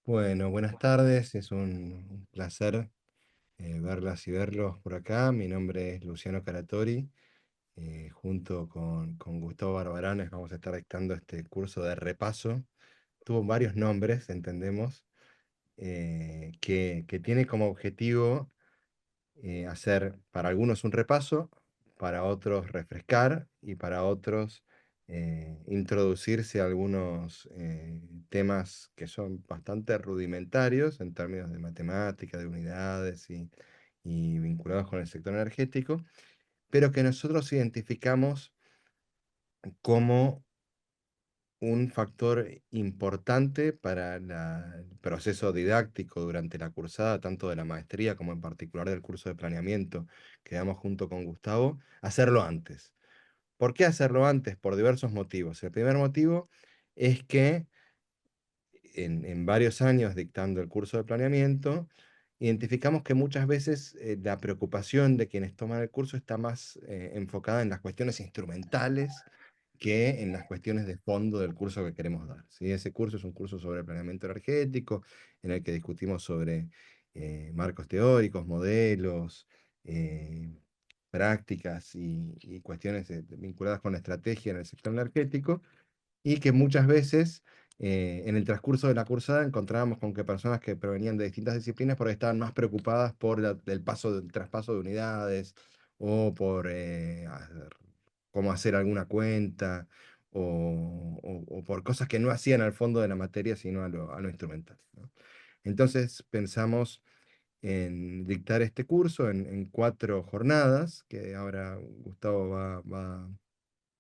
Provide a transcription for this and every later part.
Bueno, buenas tardes, es un placer verlas y verlos por acá. Mi nombre es Luciano Caratori. Junto con Gustavo Barbaranes vamos a estar dictando este curso de repaso. Tuvo varios nombres, entendemos, que tiene como objetivo hacer para algunos un repaso, para otros refrescar y para otros introducirse a algunos temas que son bastante rudimentarios en términos de matemática, de unidades y vinculados con el sector energético, pero que nosotros identificamos como un factor importante para el proceso didáctico durante la cursada, tanto de la maestría como en particular del curso de planeamiento que damos junto con Gustavo, hacerlo antes. ¿Por qué hacerlo antes? Por diversos motivos. El primer motivo es que en varios años dictando el curso de planeamiento, identificamos que muchas veces la preocupación de quienes toman el curso está más enfocada en las cuestiones instrumentales que en las cuestiones de fondo del curso que queremos dar. ¿Sí? Ese curso es un curso sobre planeamiento energético, en el que discutimos sobre marcos teóricos, modelos, eh, prácticas y cuestiones vinculadas con la estrategia en el sector energético, y que muchas veces en el transcurso de la cursada encontrábamos con que personas que provenían de distintas disciplinas por ahí estaban más preocupadas por el traspaso de unidades o por cómo hacer alguna cuenta o por cosas que no hacían al fondo de la materia, sino a lo instrumental, ¿no? Entonces pensamos en dictar este curso en 4 jornadas, que ahora Gustavo va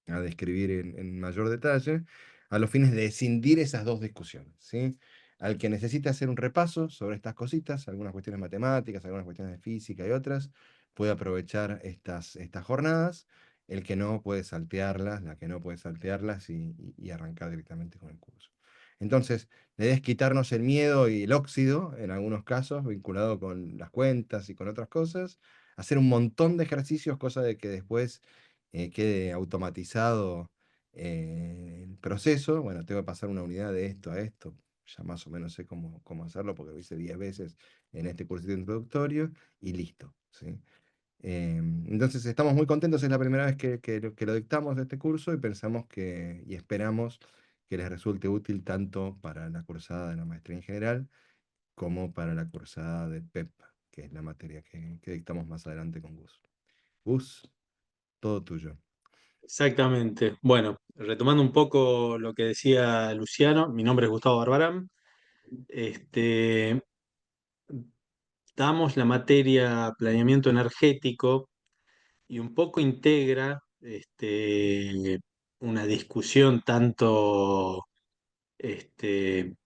a describir en mayor detalle, a los fines de escindir esas dos discusiones, ¿sí? Al que necesite hacer un repaso sobre estas cositas, algunas cuestiones matemáticas, algunas cuestiones de física y otras, puede aprovechar estas jornadas. El que no puede saltearlas, la que no puede saltearlas y arrancar directamente con el curso. Entonces, la idea es quitarnos el miedo y el óxido, en algunos casos, vinculado con las cuentas y con otras cosas, hacer un montón de ejercicios, cosa de que después quede automatizado el proceso. Bueno, tengo que pasar una unidad de esto a esto. Ya más o menos sé cómo hacerlo porque lo hice 10 veces en este cursito introductorio y listo, ¿sí? Entonces estamos muy contentos, es la primera vez que lo dictamos de este curso y pensamos y esperamos que les resulte útil tanto para la cursada de la maestría en general como para la cursada de PEP, que es la materia que dictamos más adelante con Gus. Gus, todo tuyo. Exactamente. Bueno, retomando un poco lo que decía Luciano, mi nombre es Gustavo Barbarán. Este, Damos la materia planeamiento energético y un poco integra una discusión tanto este,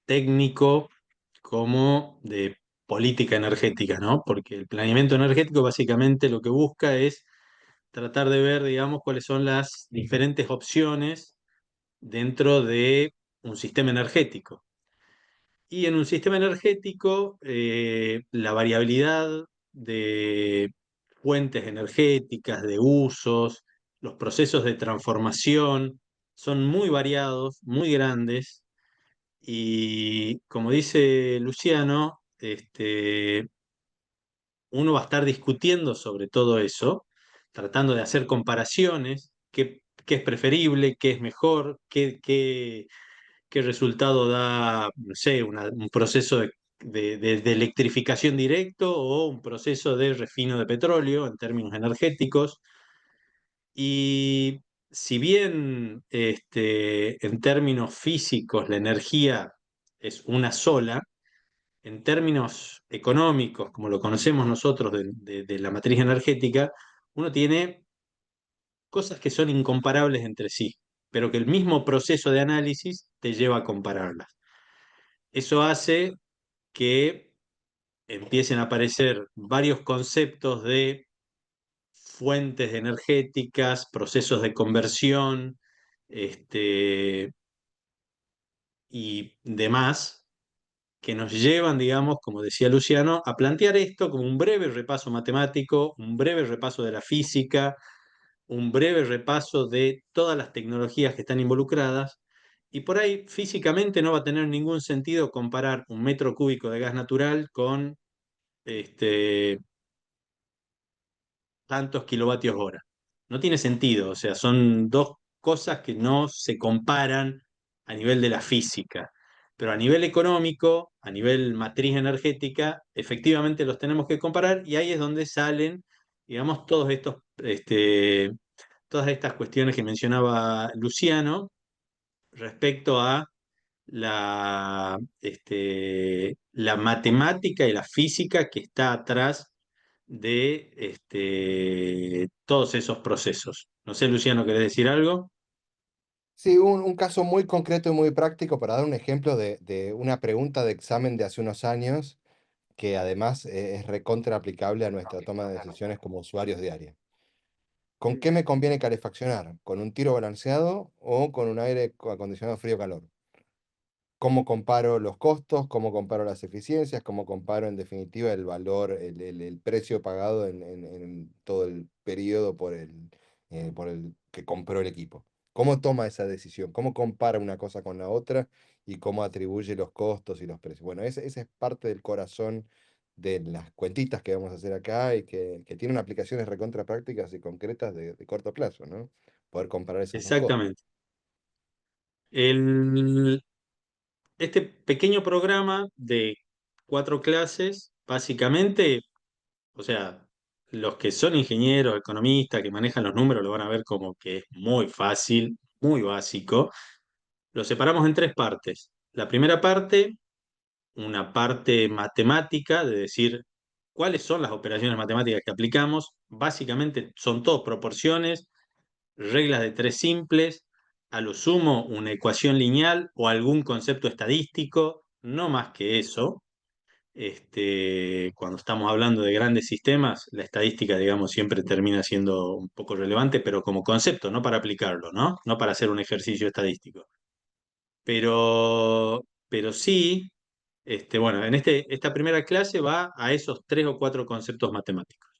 técnico como de política energética, ¿no? Porque el planeamiento energético básicamente lo que busca es tratar de ver, digamos, cuáles son las diferentes opciones dentro de un sistema energético. Y en un sistema energético, la variabilidad de fuentes energéticas, de usos, los procesos de transformación son muy variados, muy grandes. Y como dice Luciano, uno va a estar discutiendo sobre todo eso, tratando de hacer comparaciones, qué es preferible, qué es mejor, qué resultado da, no sé, un proceso de electrificación directo o un proceso de refino de petróleo en términos energéticos. Y si bien en términos físicos la energía es una sola, en términos económicos, como lo conocemos nosotros de la matriz energética, uno tiene cosas que son incomparables entre sí, pero que el mismo proceso de análisis te lleva a compararlas. Eso hace que empiecen a aparecer varios conceptos de fuentes energéticas, procesos de conversión, este, y demás, que nos llevan, digamos, como decía Luciano, a plantear esto como un breve repaso matemático, un breve repaso de la física, un breve repaso de todas las tecnologías que están involucradas y por ahí físicamente no va a tener ningún sentido comparar un metro cúbico de gas natural con este, tantos kilovatios hora. No tiene sentido, o sea, son dos cosas que no se comparan a nivel de la física, pero a nivel económico, a nivel matriz energética, efectivamente los tenemos que comparar y ahí es donde salen, digamos, todas estas cuestiones que mencionaba Luciano respecto a la matemática y la física que está atrás de todos esos procesos. No sé, Luciano, ¿querés decir algo? Sí, un caso muy concreto y muy práctico para dar un ejemplo de una pregunta de examen de hace unos años que además es recontra aplicable a nuestra toma de decisiones como usuarios diarios. ¿Con qué me conviene calefaccionar? ¿Con un tiro balanceado o con un aire acondicionado frío-calor? ¿Cómo comparo los costos? ¿Cómo comparo las eficiencias? ¿Cómo comparo en definitiva el valor, el precio pagado en todo el periodo por el que compró el equipo? ¿Cómo toma esa decisión? ¿Cómo compara una cosa con la otra y cómo atribuye los costos y los precios? Bueno, ese es parte del corazón de las cuentitas que vamos a hacer acá y que tienen aplicaciones recontra prácticas y concretas de corto plazo, ¿no? Poder comparar esas dos cosas. Exactamente. El- este pequeño programa de 4 clases, básicamente, o sea, los que son ingenieros, economistas, que manejan los números, lo van a ver como que es muy fácil, muy básico. Lo separamos en 3 partes. La primera parte, una parte matemática, de decir cuáles son las operaciones matemáticas que aplicamos. Básicamente son todas proporciones, reglas de tres simples, a lo sumo una ecuación lineal o algún concepto estadístico, no más que eso. Cuando estamos hablando de grandes sistemas, la estadística, digamos, siempre termina siendo un poco relevante, pero como concepto, no para aplicarlo, ¿no? No para hacer un ejercicio estadístico. Pero sí, bueno, esta primera clase va a esos 3 o 4 conceptos matemáticos.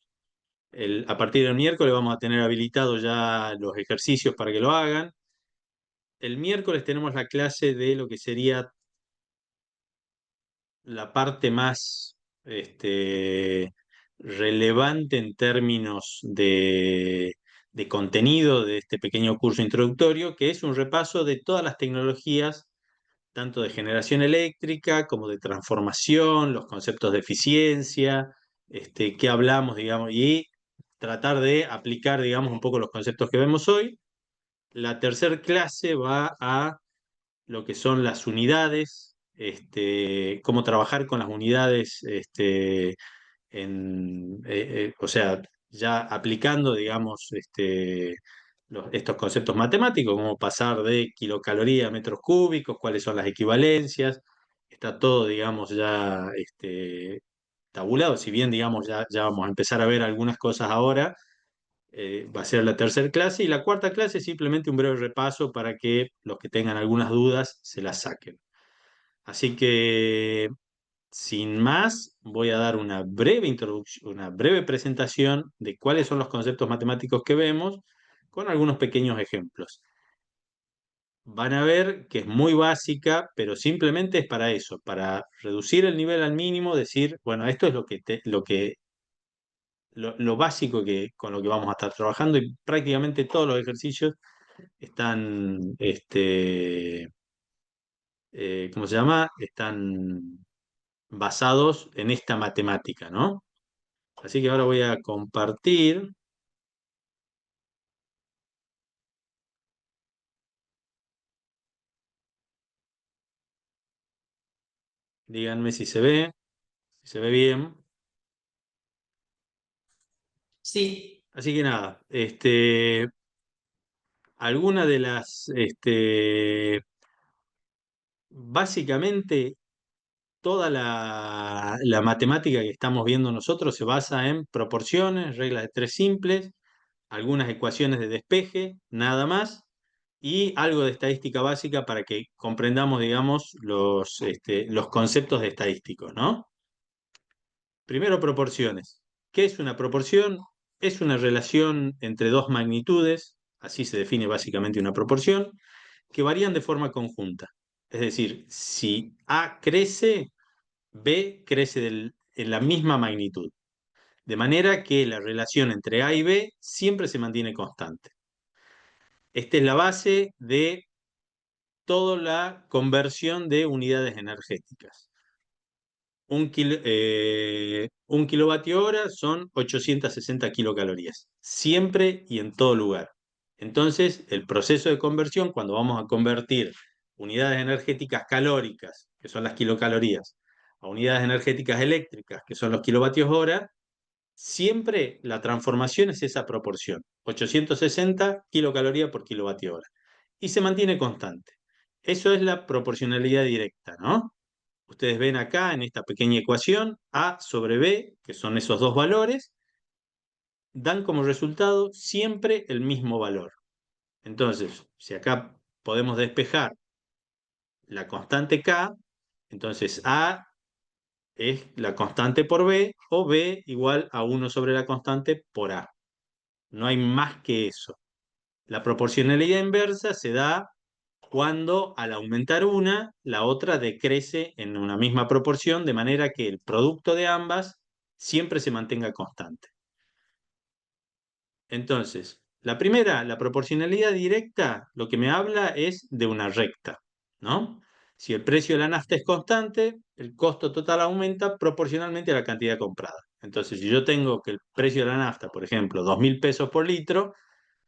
A partir del miércoles vamos a tener habilitados ya los ejercicios para que lo hagan. El miércoles tenemos la clase de lo que sería la parte más relevante en términos de contenido de este pequeño curso introductorio, que es un repaso de todas las tecnologías tanto de generación eléctrica como de transformación, los conceptos de eficiencia, qué hablamos, digamos, y tratar de aplicar, digamos, un poco los conceptos que vemos hoy. La tercera clase va a lo que son las unidades, cómo trabajar con las unidades, o sea, ya aplicando, digamos, estos conceptos matemáticos, como pasar de kilocaloría a metros cúbicos, cuáles son las equivalencias, está todo, digamos, ya tabulado, si bien, digamos, ya vamos a empezar a ver algunas cosas ahora. Va a ser la tercera clase y la cuarta clase es simplemente un breve repaso para que los que tengan algunas dudas se las saquen. Así que sin más, voy a dar una breve introducción, una breve presentación de cuáles son los conceptos matemáticos que vemos, con algunos pequeños ejemplos. Van a ver que es muy básica, pero simplemente es para eso, para reducir el nivel al mínimo, decir, bueno, esto es lo básico con lo que vamos a estar trabajando y prácticamente todos los ejercicios están, ¿cómo se llama? Están basados en esta matemática, ¿no? Así que ahora voy a compartir. Díganme si se ve bien. Sí, Así que nada, alguna de las, básicamente toda la matemática que estamos viendo nosotros se basa en proporciones, reglas de tres simples, algunas ecuaciones de despeje, nada más, y algo de estadística básica para que comprendamos, digamos, los conceptos de estadísticos, ¿no? Primero, proporciones. ¿Qué es una proporción? Es una relación entre dos magnitudes, así se define básicamente una proporción, que varían de forma conjunta. Es decir, si A crece, B crece en la misma magnitud. De manera que la relación entre A y B siempre se mantiene constante. Esta es la base de toda la conversión de unidades energéticas. Un kilovatio hora son 860 kilocalorías, siempre y en todo lugar. Entonces, el proceso de conversión, cuando vamos a convertir unidades energéticas calóricas, que son las kilocalorías, a unidades energéticas eléctricas, que son los kilovatios hora, siempre la transformación es esa proporción, 860 kilocalorías por kilovatio hora, y se mantiene constante. Eso es la proporcionalidad directa, ¿no? Ustedes ven acá en esta pequeña ecuación A sobre B, que son esos dos valores, dan como resultado siempre el mismo valor. Entonces, si acá podemos despejar la constante K, entonces A es la constante por B o B igual a 1 sobre la constante por A. No hay más que eso. La proporcionalidad inversa se da cuando al aumentar una, la otra decrece en una misma proporción, de manera que el producto de ambas siempre se mantenga constante. Entonces, la primera, la proporcionalidad directa, lo que me habla es de una recta, ¿no? Si el precio de la nafta es constante, el costo total aumenta proporcionalmente a la cantidad comprada. Entonces, si yo tengo que el precio de la nafta, por ejemplo, 2.000 pesos por litro,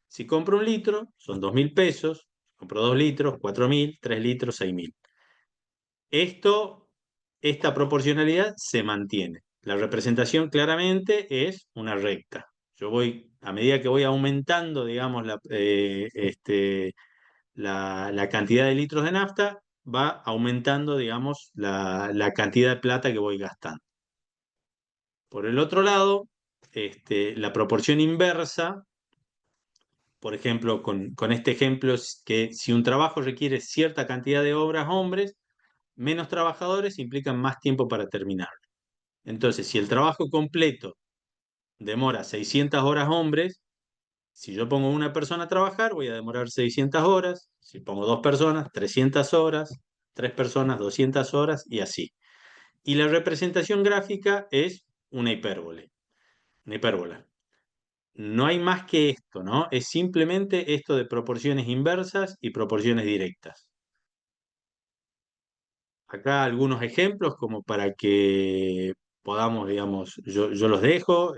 si compro un litro, son 2.000 pesos, compro 2 litros, 4.000, 3 litros, 6.000. Esta proporcionalidad se mantiene. La representación claramente es una recta. Yo voy, a medida que voy aumentando, digamos, la cantidad de litros de nafta, va aumentando, digamos, la cantidad de plata que voy gastando. Por el otro lado, la proporción inversa, por ejemplo, con este ejemplo, es que si un trabajo requiere cierta cantidad de horas hombres, menos trabajadores implican más tiempo para terminarlo. Entonces, si el trabajo completo demora 600 horas hombres, si yo pongo una persona a trabajar, voy a demorar 600 horas. Si pongo dos personas, 300 horas. Tres personas, 200 horas y así. Y la representación gráfica es una hipérbola. No hay más que esto, ¿no? Es simplemente esto de proporciones inversas y proporciones directas. Acá algunos ejemplos como para que podamos, digamos, yo los dejo,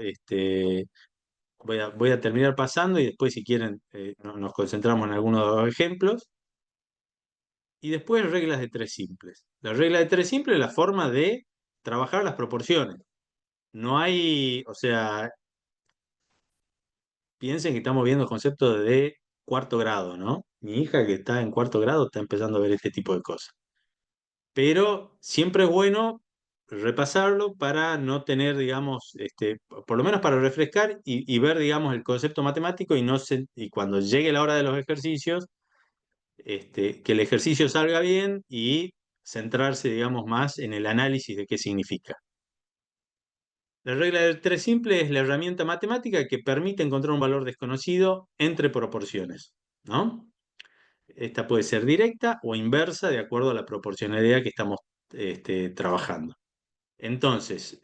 voy a terminar pasando y después si quieren nos concentramos en algunos de los ejemplos. Y después reglas de tres simples. La regla de tres simples es la forma de trabajar las proporciones. No hay, o sea, piensen que estamos viendo conceptos de cuarto grado, ¿no? Mi hija que está en cuarto grado está empezando a ver este tipo de cosas. Pero siempre es bueno repasarlo para no tener, digamos, por lo menos para refrescar y ver, digamos, el concepto matemático y, no se, y cuando llegue la hora de los ejercicios, que el ejercicio salga bien y centrarse, digamos, más en el análisis de qué significa. La regla del 3 simple es la herramienta matemática que permite encontrar un valor desconocido entre proporciones, ¿no? Esta puede ser directa o inversa de acuerdo a la proporcionalidad que estamos trabajando. Entonces,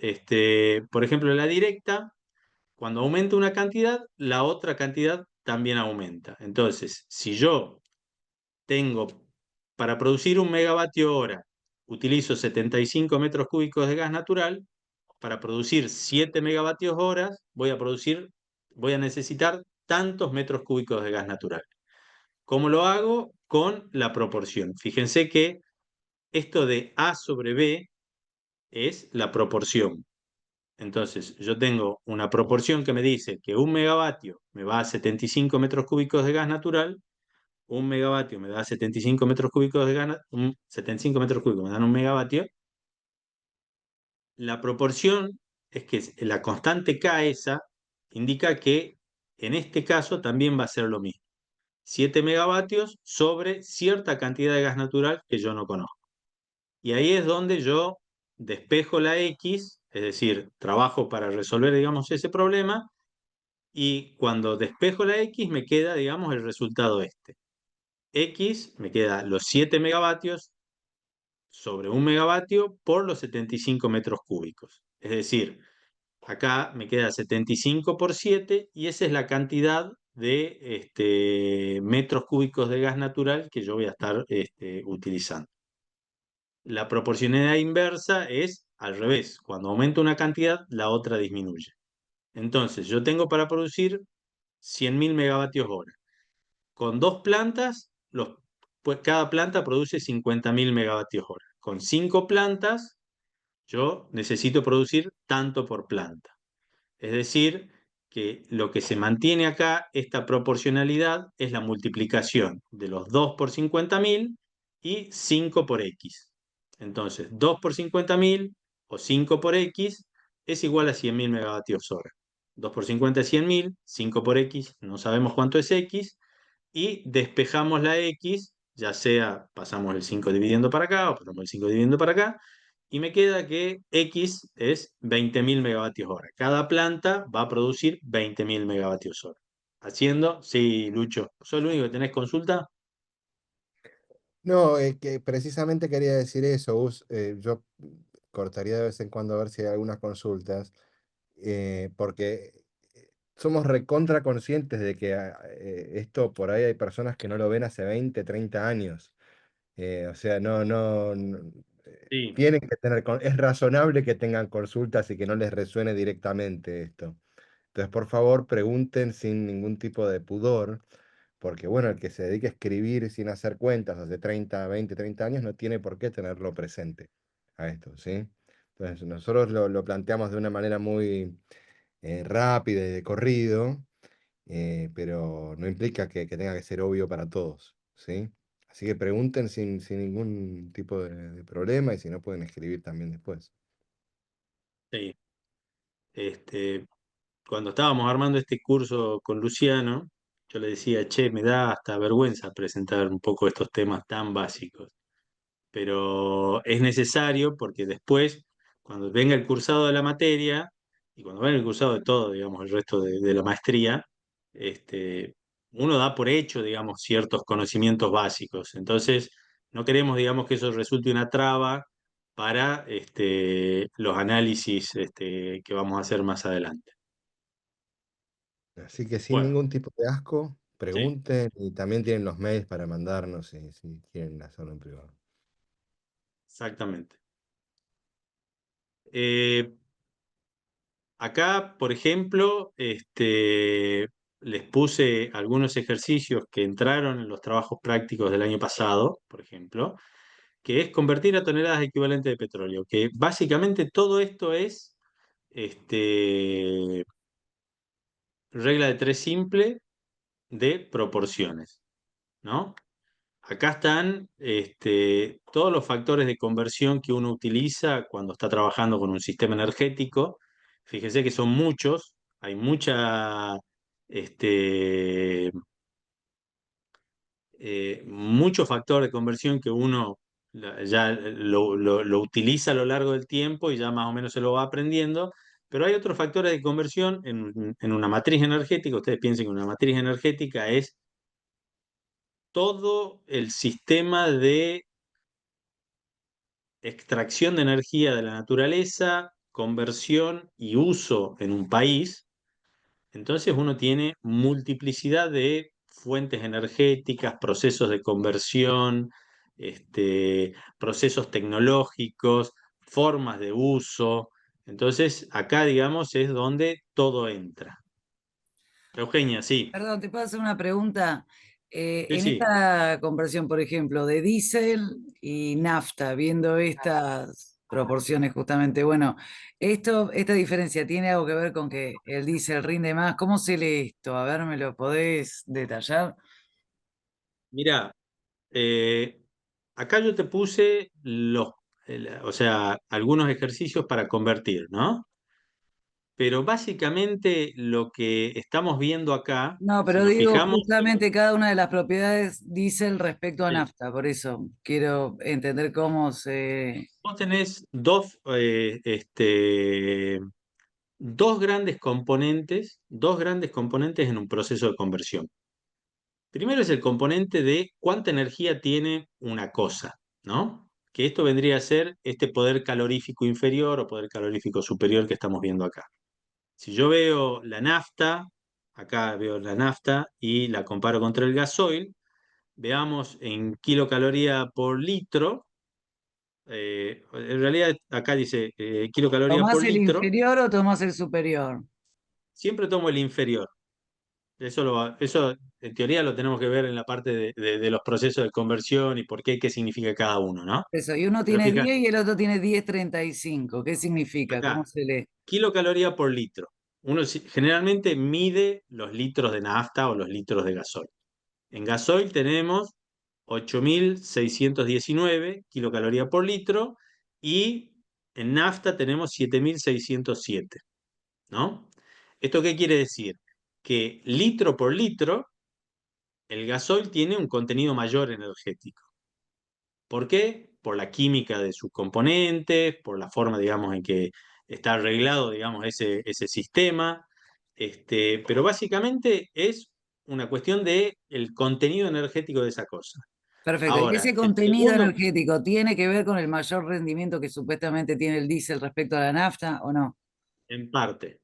por ejemplo, la directa, cuando aumenta una cantidad, la otra cantidad también aumenta. Entonces, si yo tengo para producir 1 megavatio hora, utilizo 75 metros cúbicos de gas natural, para producir 7 megavatios horas, voy a necesitar tantos metros cúbicos de gas natural. ¿Cómo lo hago? Con la proporción. Fíjense que esto de A sobre B es la proporción. Entonces, yo tengo una proporción que me dice que 1 megavatio me va a 75 metros cúbicos de gas natural, 1 megavatio me da 75 metros cúbicos de gas, 75 metros cúbicos me dan 1 megavatio. La proporción es que la constante K esa indica que en este caso también va a ser lo mismo. 7 megavatios sobre cierta cantidad de gas natural que yo no conozco. Y ahí es donde yo despejo la X, es decir, trabajo para resolver, digamos, ese problema, y cuando despejo la X me queda, digamos, el resultado este. X me queda los 7 megavatios sobre 1 megavatio por los 75 metros cúbicos. Es decir, acá me queda 75 por 7 y esa es la cantidad de metros cúbicos de gas natural que yo voy a estar utilizando. La proporcionalidad inversa es al revés. Cuando aumenta una cantidad, la otra disminuye. Entonces, yo tengo para producir 100.000 megavatios hora. Con dos plantas, pues cada planta produce 50.000 megavatios hora. Con cinco plantas, yo necesito producir tanto por planta. Es decir, que lo que se mantiene acá, esta proporcionalidad, es la multiplicación de los 2 por 50.000 y 5 por X. Entonces, 2 por 50.000 o 5 por X es igual a 100.000 megavatios hora. 2 por 50 es 100.000, 5 por X, no sabemos cuánto es X, y despejamos la X, ya sea pasamos el 5 dividiendo para acá o pasamos el 5 dividiendo para acá, y me queda que X es 20.000 megavatios hora. Cada planta va a producir 20.000 megavatios hora. Haciendo, sí, Lucho, ¿sos el único que tenés consulta? No, que precisamente quería decir eso, Gus. Yo cortaría de vez en cuando a ver si hay algunas consultas, porque somos recontra conscientes de que esto por ahí hay personas que no lo ven hace 20, 30 años. O sea, Sí, tienen que tener, es razonable que tengan consultas y que no les resuene directamente esto. Entonces, por favor, pregunten sin ningún tipo de pudor, porque bueno, el que se dedique a escribir sin hacer cuentas hace 30, 20, 30 años no tiene por qué tenerlo presente a esto, ¿sí? Entonces, nosotros lo planteamos de una manera muy rápida y de corrido, pero no implica que tenga que ser obvio para todos, ¿sí? Así que pregunten sin ningún tipo de problema y si no pueden escribir también después. sí. Este, Cuando estábamos armando este curso con Luciano, yo le decía, che, me da hasta vergüenza presentar un poco estos temas tan básicos, pero es necesario porque después, cuando venga el cursado de la materia, y cuando venga el cursado de todo, digamos, el resto de la maestría, este, uno da por hecho, digamos, ciertos conocimientos básicos. Entonces, no queremos, digamos, que eso resulte una traba para los análisis que vamos a hacer más adelante. Así que sin Bueno, ningún tipo de asco, sí, pregunten y también tienen los mails para mandarnos si quieren hacerlo en privado. exactamente. Eh, Acá, por ejemplo, les puse algunos ejercicios que entraron en los trabajos prácticos del año pasado, por ejemplo, que es convertir a toneladas equivalentes de petróleo, que básicamente todo esto es este, regla de tres simple de proporciones, ¿no? Acá están todos los factores de conversión que uno utiliza cuando está trabajando con un sistema energético. Fíjese que son muchos, hay este, mucho factor de conversión que uno ya lo utiliza a lo largo del tiempo y ya más o menos se lo va aprendiendo. Pero hay otros factores de conversión en una matriz energética. Ustedes piensen que una matriz energética es todo el sistema de extracción de energía de la naturaleza, conversión y uso en un país. Entonces uno tiene multiplicidad de fuentes energéticas, procesos de conversión, procesos tecnológicos, formas de uso. Entonces acá, digamos, es donde todo entra. Eugenia, sí, Perdón, ¿te puedo hacer una pregunta? sí, En sí. esta conversión, por ejemplo, de diésel y nafta, viendo estas proporciones justamente, bueno, esta diferencia tiene algo que ver con que el diésel rinde más. ¿Cómo se lee esto? A ver, ¿me lo podés detallar? Mira, acá yo te puse o sea, algunos ejercicios para convertir, ¿no? Pero básicamente lo que estamos viendo acá, No, si pero nos digo fijamos, justamente cada una de las propiedades diésel respecto a sí, nafta, por eso quiero entender cómo se... vos tenés dos grandes componentes en un proceso de conversión. Primero es el componente de cuánta energía tiene una cosa, ¿no? Que esto vendría a ser este poder calorífico inferior o poder calorífico superior que estamos viendo acá. Si yo veo la nafta, acá veo la nafta y la comparo contra el gasoil, veamos en kilocaloría por litro. En realidad acá dice kilocaloría ¿Tomás por el litro. inferior o tomás el superior? Siempre tomo el inferior. Eso en teoría lo tenemos que ver en la parte de los procesos de conversión y por qué, qué significa cada uno, ¿no? Eso, y uno Pero tiene fíjate, 10 y el otro tiene 10,35. ¿Qué significa? ¿Cómo acá, se lee? kilocaloría por litro. Uno generalmente mide los litros de nafta o los litros de gasoil. En gasoil tenemos 8.619 kilocalorías por litro y en nafta tenemos 7.607, ¿no? ¿Esto qué quiere decir? Que litro por litro, el gasoil tiene un contenido mayor energético. ¿Por qué? Por la química de sus componentes, por la forma, digamos, en que está arreglado, digamos, ese sistema. Pero básicamente es una cuestión de el contenido energético de esa cosa. Perfecto. ¿Y ese Ahora, el contenido segundo, energético tiene que ver con el mayor rendimiento que supuestamente tiene el diésel respecto a la nafta o no? en parte,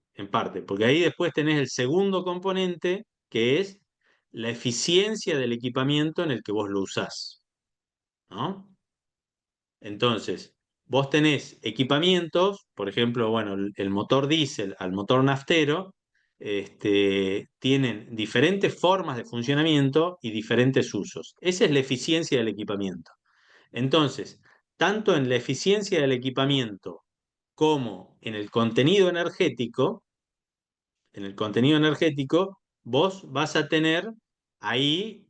porque ahí después tenés el segundo componente, que es la eficiencia del equipamiento en el que vos lo usás, ¿no? Entonces, vos tenés equipamientos, por ejemplo, bueno, el motor diésel al motor naftero, tienen diferentes formas de funcionamiento y diferentes usos. Esa es la eficiencia del equipamiento. Entonces, tanto en la eficiencia del equipamiento como en el contenido energético, vos vas a tener ahí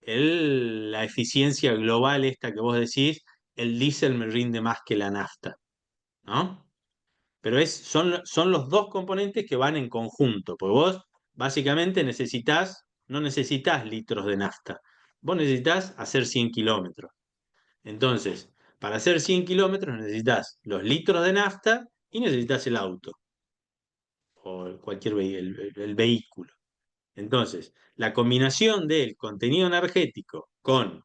la eficiencia global esta que vos decís, el diésel me rinde más que la nafta, ¿no? Pero son los dos componentes que van en conjunto, porque vos básicamente no necesitas litros de nafta, vos necesitas hacer 100 kilómetros. Entonces, para hacer 100 kilómetros necesitas los litros de nafta y necesitas el auto o cualquier el vehículo. Entonces, la combinación del contenido energético con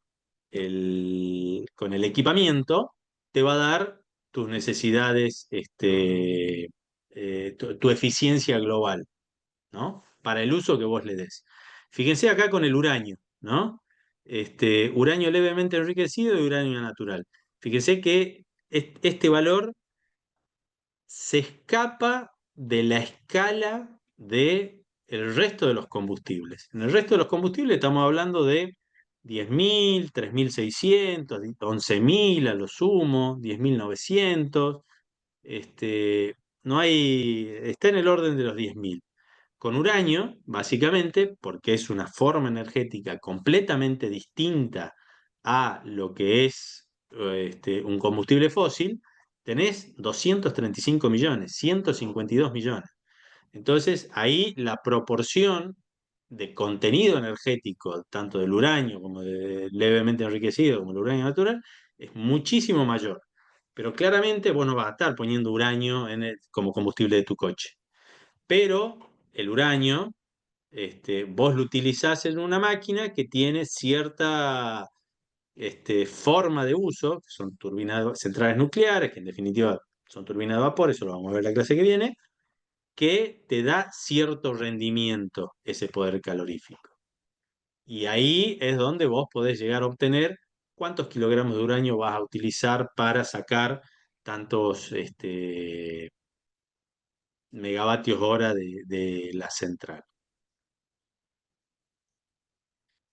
el equipamiento te va a dar tus necesidades, tu eficiencia global, ¿no? Para el uso que vos le des. Fíjense acá con el uranio, ¿no? Uranio levemente enriquecido y uranio natural. Fíjense que este valor se escapa de la escala de el resto de los combustibles. En el resto de los combustibles estamos hablando de 10.000, 3.600, 11.000 a lo sumo, 10.900. No hay, está en el orden de los 10.000. Con uranio, básicamente, porque es una forma energética completamente distinta a lo que es un combustible fósil, tenés 235 millones, 152 millones. Entonces, ahí la proporción de contenido energético, tanto del uranio como de levemente enriquecido, como el uranio natural, es muchísimo mayor. Pero claramente vos no vas a estar poniendo uranio como combustible de tu coche. Pero el uranio, vos lo utilizás en una máquina que tiene cierta forma de uso, que son turbinas, centrales nucleares, que en definitiva son turbinas de vapor, eso lo vamos a ver en la clase que viene, que te da cierto rendimiento ese poder calorífico. Y ahí es donde vos podés llegar a obtener cuántos kilogramos de uranio vas a utilizar para sacar tantos megavatios hora de la central.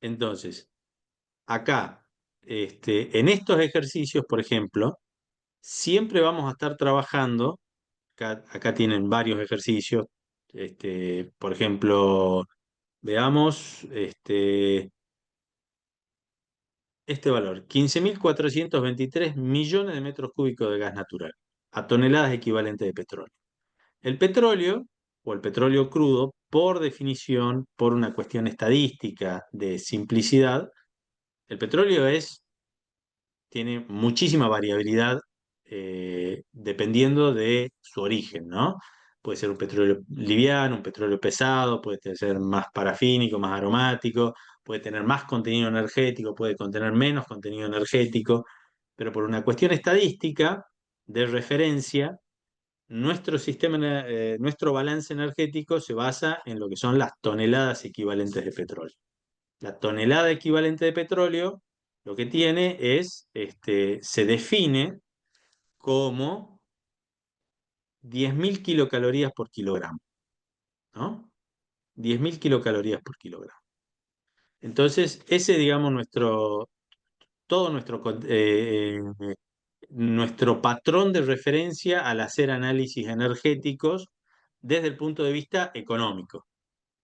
Entonces, acá, en estos ejercicios, por ejemplo, siempre vamos a estar trabajando, acá tienen varios ejercicios, por ejemplo, veamos este valor, 15.423 millones de metros cúbicos de gas natural, a toneladas equivalentes de petróleo. El petróleo, o el petróleo crudo, por definición, por una cuestión estadística de simplicidad, el petróleo tiene muchísima variabilidad dependiendo de su origen, ¿no? Puede ser un petróleo liviano, un petróleo pesado, puede ser más parafínico, más aromático, puede tener más contenido energético, puede contener menos contenido energético, pero por una cuestión estadística de referencia, nuestro balance energético se basa en lo que son las toneladas equivalentes de petróleo. La tonelada equivalente de petróleo lo que tiene es, se define como 10.000 kilocalorías por kilogramo, ¿no? 10.000 kilocalorías por kilogramo. Entonces, ese, digamos, todo nuestro patrón de referencia al hacer análisis energéticos desde el punto de vista económico,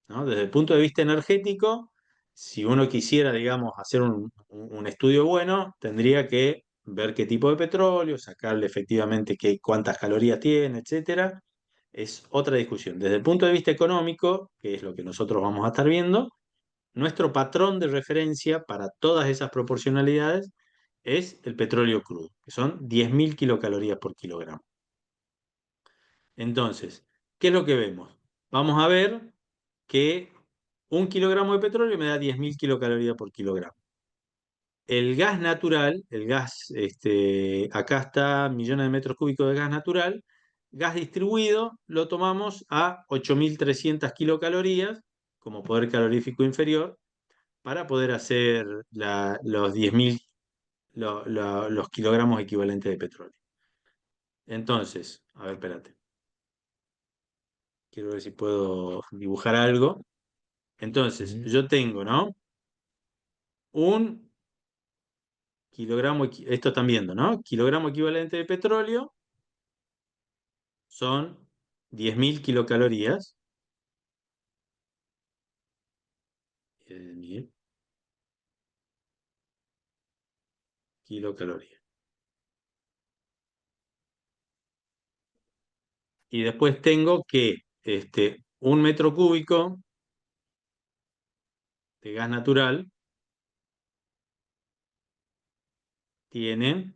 ¿no? Desde el punto de vista energético, si uno quisiera, digamos, hacer un estudio bueno, tendría que ver qué tipo de petróleo, sacarle efectivamente cuántas calorías tiene, etcétera. Es otra discusión. Desde el punto de vista económico, que es lo que nosotros vamos a estar viendo, nuestro patrón de referencia para todas esas proporcionalidades es el petróleo crudo, que son 10.000 kilocalorías por kilogramo. Entonces, ¿qué es lo que vemos? Vamos a ver que 1 kilogramo de petróleo me da 10.000 kilocalorías por kilogramo. El gas natural, acá está millones de metros cúbicos de gas natural, gas distribuido lo tomamos a 8.300 kilocalorías como poder calorífico inferior para poder hacer los 10.000, los kilogramos equivalentes de petróleo. Entonces, a ver, espérate. Quiero ver si puedo dibujar algo. Entonces, Ujú. yo tengo, ¿no? Un kilogramo, esto están viendo, ¿no? Kilogramo equivalente de petróleo son 10.000 kilocalorías. 10.000 kilocalorías. Y después tengo que 1 metro cúbico de gas natural tiene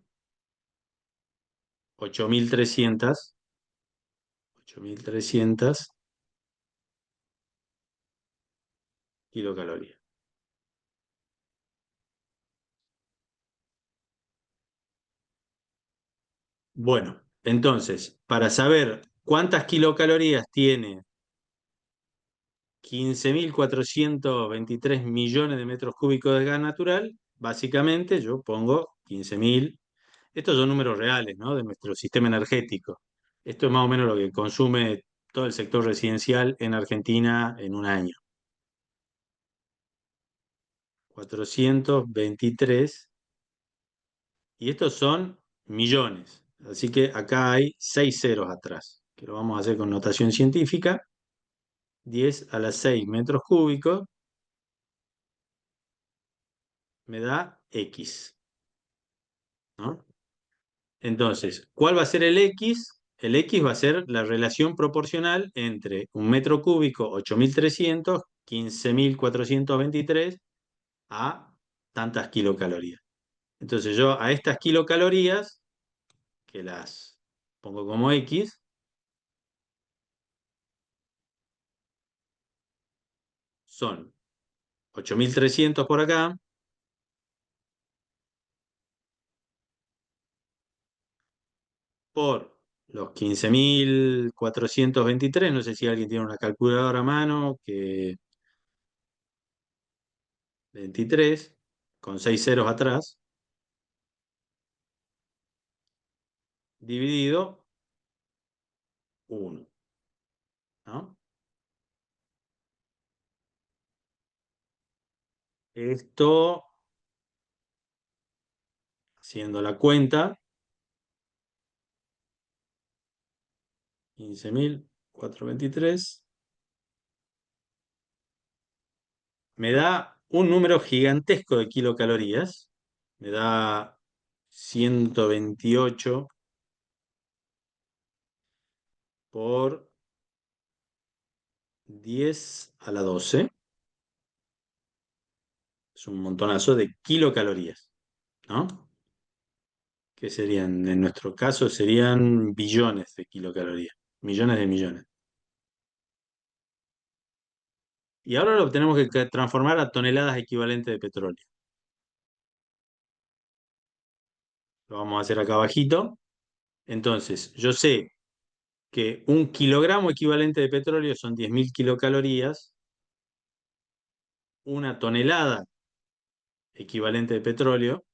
8.300 kilocalorías. Bueno, entonces, para saber cuántas kilocalorías tiene 15.423 millones de metros cúbicos de gas natural, básicamente yo pongo 15.000. Estos son números reales, ¿no? De nuestro sistema energético. Esto es más o menos lo que consume todo el sector residencial en Argentina en un año. 423. Y estos son millones. Así que acá hay 6 ceros atrás, que lo vamos a hacer con notación científica. 10 a la 6 metros cúbicos me da X, ¿no? Entonces, ¿cuál va a ser el X? El X va a ser la relación proporcional entre 1 metro cúbico, 8.300, 15.423 a tantas kilocalorías. Entonces yo a estas kilocalorías, que las pongo como X, son 8.300 por acá, por los 15.423, no sé si alguien tiene una calculadora a mano, que 23, con 6 ceros atrás, dividido 1, ¿no? Esto, haciendo la cuenta, 15.423, me da un número gigantesco de kilocalorías, me da 128 por 10 a la 12, es un montonazo de kilocalorías, ¿no? Que serían, en nuestro caso, serían billones de kilocalorías, millones de millones. Y ahora lo tenemos que transformar a toneladas equivalentes de petróleo. Lo vamos a hacer acá abajito. Entonces, yo sé que un kilogramo equivalente de petróleo son 10.000 kilocalorías, una tonelada equivalente de petróleo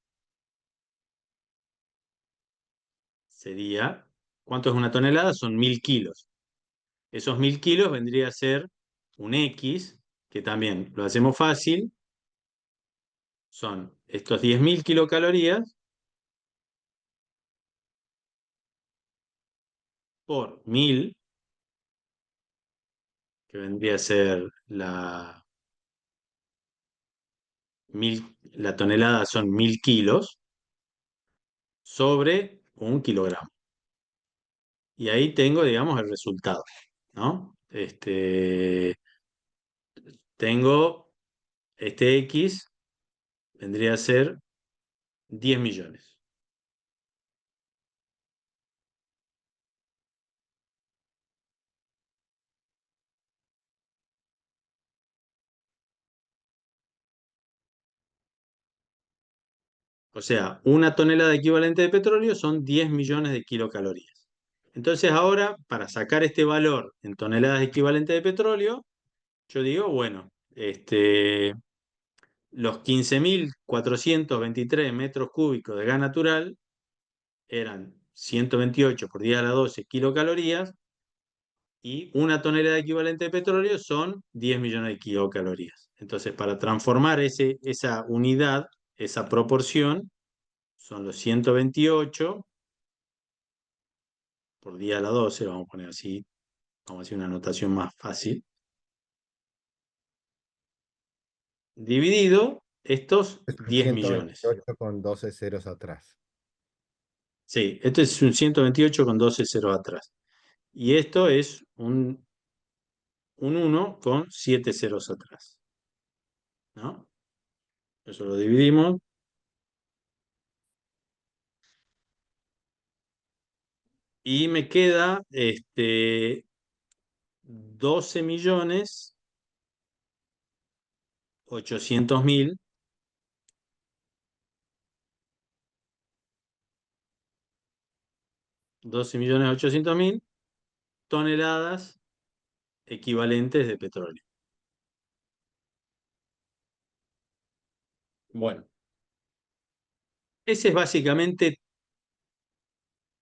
sería, ¿cuánto es una tonelada? Son 1.000 kilos. Esos 1.000 kilos vendría a ser un X, que también lo hacemos fácil, son estos 10.000 kilocalorías por 1.000, que vendría a ser la tonelada son 1.000 kilos, sobre un kilogramo. Y ahí tengo, digamos, el resultado, ¿no? Tengo este X, vendría a ser 10 millones. O sea, una tonelada equivalente de petróleo son 10 millones de kilocalorías. Entonces ahora, para sacar este valor en toneladas equivalentes de petróleo, yo digo, bueno, los 15.423 metros cúbicos de gas natural eran 128 por 10 a la 12 kilocalorías, y una tonelada equivalente de petróleo son 10 millones de kilocalorías. Entonces, para transformar esa unidad, esa proporción, son los 128 por 10 a la 12, vamos a poner así, vamos a hacer una anotación más fácil, dividido estos Es un 10 millones. 128 con 12 ceros atrás. Sí, esto es un 128 con 12 ceros atrás. Y esto es un 1 con 7 ceros atrás, ¿no? Eso lo dividimos y me queda 12 millones 800 mil, 12 millones 800 mil toneladas equivalentes de petróleo. Bueno, ese es básicamente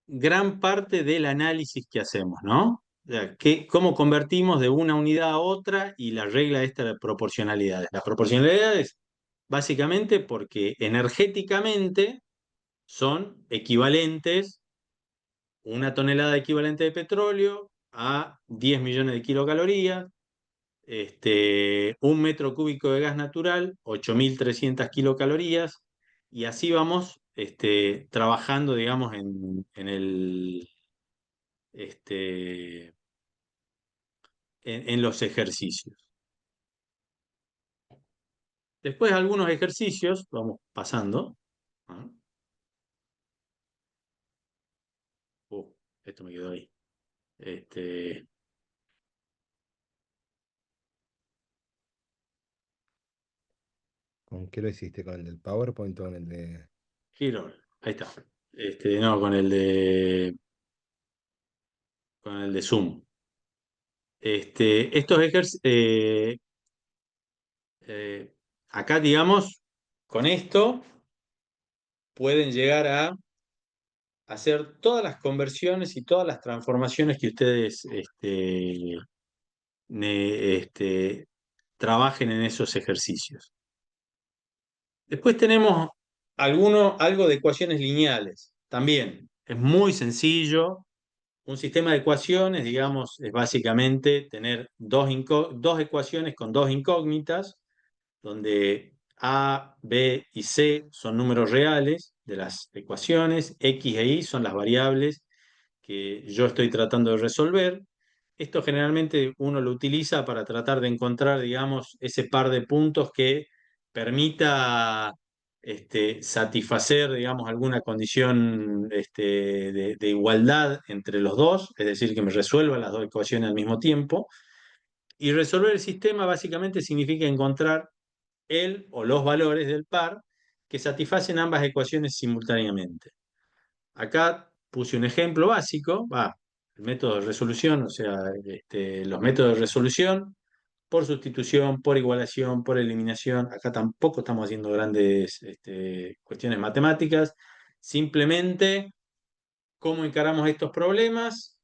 gran parte del análisis que hacemos, ¿no? O sea, cómo convertimos de una unidad a otra y la regla esta de proporcionalidades. Las proporcionalidades, básicamente porque energéticamente son equivalentes una tonelada equivalente de petróleo a 10 millones de kilocalorías, un metro cúbico de gas natural, 8.300 kilocalorías, y así vamos trabajando, digamos, este, en los ejercicios. Después algunos ejercicios, vamos pasando. ¿No? Esto me quedó ahí. ¿Con qué lo hiciste? ¿Con el del PowerPoint o con el de...? Giro, ahí está. No, con el de Zoom. Estos ejercicios, acá, digamos, con esto pueden llegar a hacer todas las conversiones y todas las transformaciones que ustedes trabajen en esos ejercicios. Después tenemos algo de ecuaciones lineales. También es muy sencillo. Un sistema de ecuaciones, digamos, es básicamente tener dos ecuaciones con dos incógnitas, donde A, B y C son números reales de las ecuaciones, X e Y son las variables que yo estoy tratando de resolver. Esto generalmente uno lo utiliza para tratar de encontrar, digamos, ese par de puntos que permita satisfacer, digamos, alguna condición de igualdad entre los dos, es decir, que me resuelva las dos ecuaciones al mismo tiempo. Y resolver el sistema básicamente significa encontrar el o los valores del par que satisfacen ambas ecuaciones simultáneamente. Acá puse un ejemplo básico, el método de resolución, o sea, los métodos de resolución por sustitución, por igualación, por eliminación. Acá tampoco estamos haciendo grandes cuestiones matemáticas, simplemente cómo encaramos estos problemas.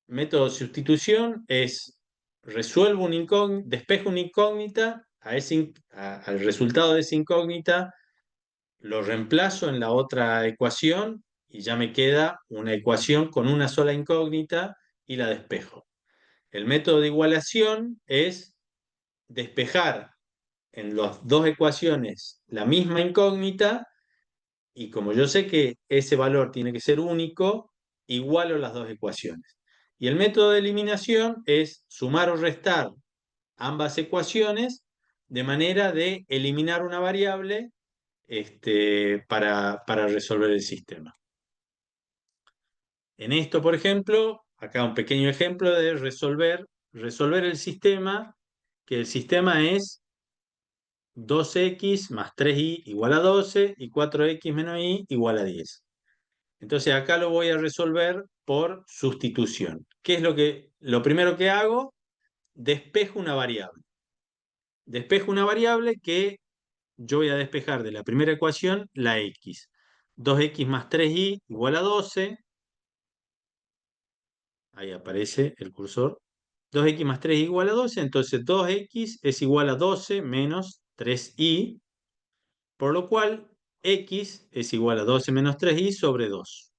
Método de sustitución es resuelvo una incógnita, despejo una incógnita, al resultado de esa incógnita lo reemplazo en la otra ecuación y ya me queda una ecuación con una sola incógnita y la despejo. El método de igualación es despejar en las dos ecuaciones la misma incógnita y como yo sé que ese valor tiene que ser único, igualo las dos ecuaciones. Y el método de eliminación es sumar o restar ambas ecuaciones de manera de eliminar una variable para resolver el sistema. En esto, por ejemplo, acá un pequeño ejemplo de resolver el sistema, que el sistema es 2x más 3y igual a 12 y 4x menos y igual a 10. Entonces acá lo voy a resolver por sustitución. ¿Qué es lo primero que hago? Despejo una variable. Despejo una variable que yo voy a despejar de la primera ecuación la x. 2x más 3y igual a 12. Ahí aparece el cursor. 2x más 3 igual a 12. Entonces 2x es igual a 12 menos 3y. Por lo cual x es igual a 12 menos 3y sobre 2.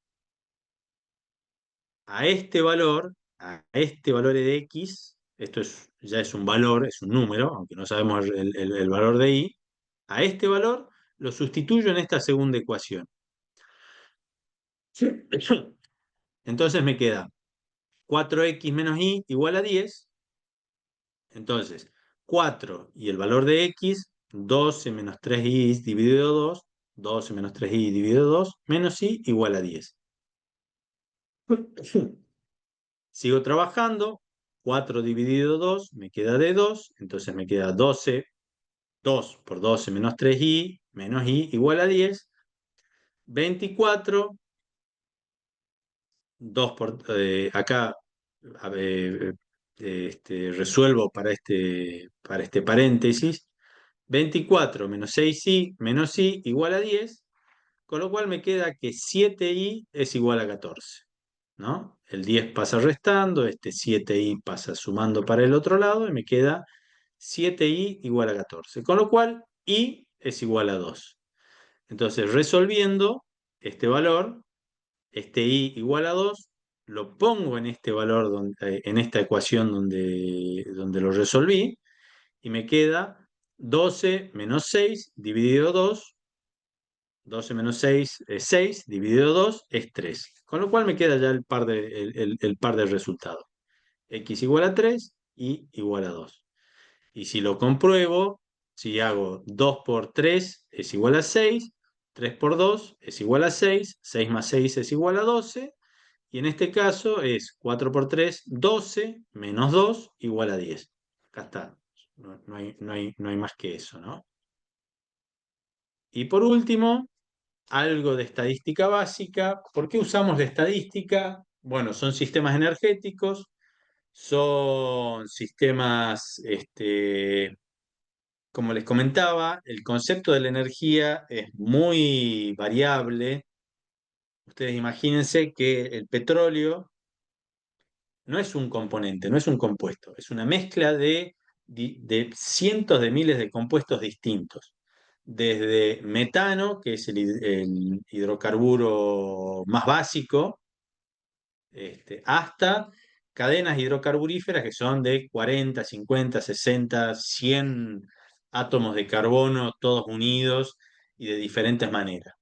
A este valor de x, ya es un valor, es un número, aunque no sabemos el valor de y, a este valor lo sustituyo en esta segunda ecuación. Entonces me queda 4x menos y igual a 10. Entonces, 4 y el valor de x, 12 menos 3y dividido 2, 12 menos 3y dividido 2, menos y igual a 10. Sigo trabajando, 4 dividido 2 me queda de 2, entonces me queda 12, 2 por 12 menos 3y, menos y igual a 10, 24, 2 por, acá a ver, resuelvo para este paréntesis, 24 menos 6y menos y igual a 10, con lo cual me queda que 7y es igual a 14. ¿No? El 10 pasa restando, este 7y pasa sumando para el otro lado y me queda 7y igual a 14. Con lo cual, y es igual a 2. Entonces, resolviendo este valor, este y igual a 2, lo pongo en este valor, en esta ecuación donde lo resolví, y me queda 12 menos 6 dividido 2. 12 menos 6 es 6, dividido 2 es 3. Con lo cual me queda ya el par de resultados. X igual a 3 y igual a 2. Y si lo compruebo, si hago 2 por 3 es igual a 6, 3 por 2 es igual a 6, 6 más 6 es igual a 12, y en este caso es 4 por 3, 12, menos 2 igual a 10. Acá está. No hay más que eso, ¿no? Y por último, algo de estadística básica. ¿Por qué usamos la estadística? Bueno, son sistemas energéticos, son sistemas, como les comentaba, el concepto de la energía es muy variable. Ustedes imagínense que el petróleo no es un componente, no es un compuesto, es una mezcla de cientos de miles de compuestos distintos. Desde metano, que es el hidrocarburo más básico, hasta cadenas hidrocarburíferas que son de 40, 50, 60, 100 átomos de carbono, todos unidos y de diferentes maneras.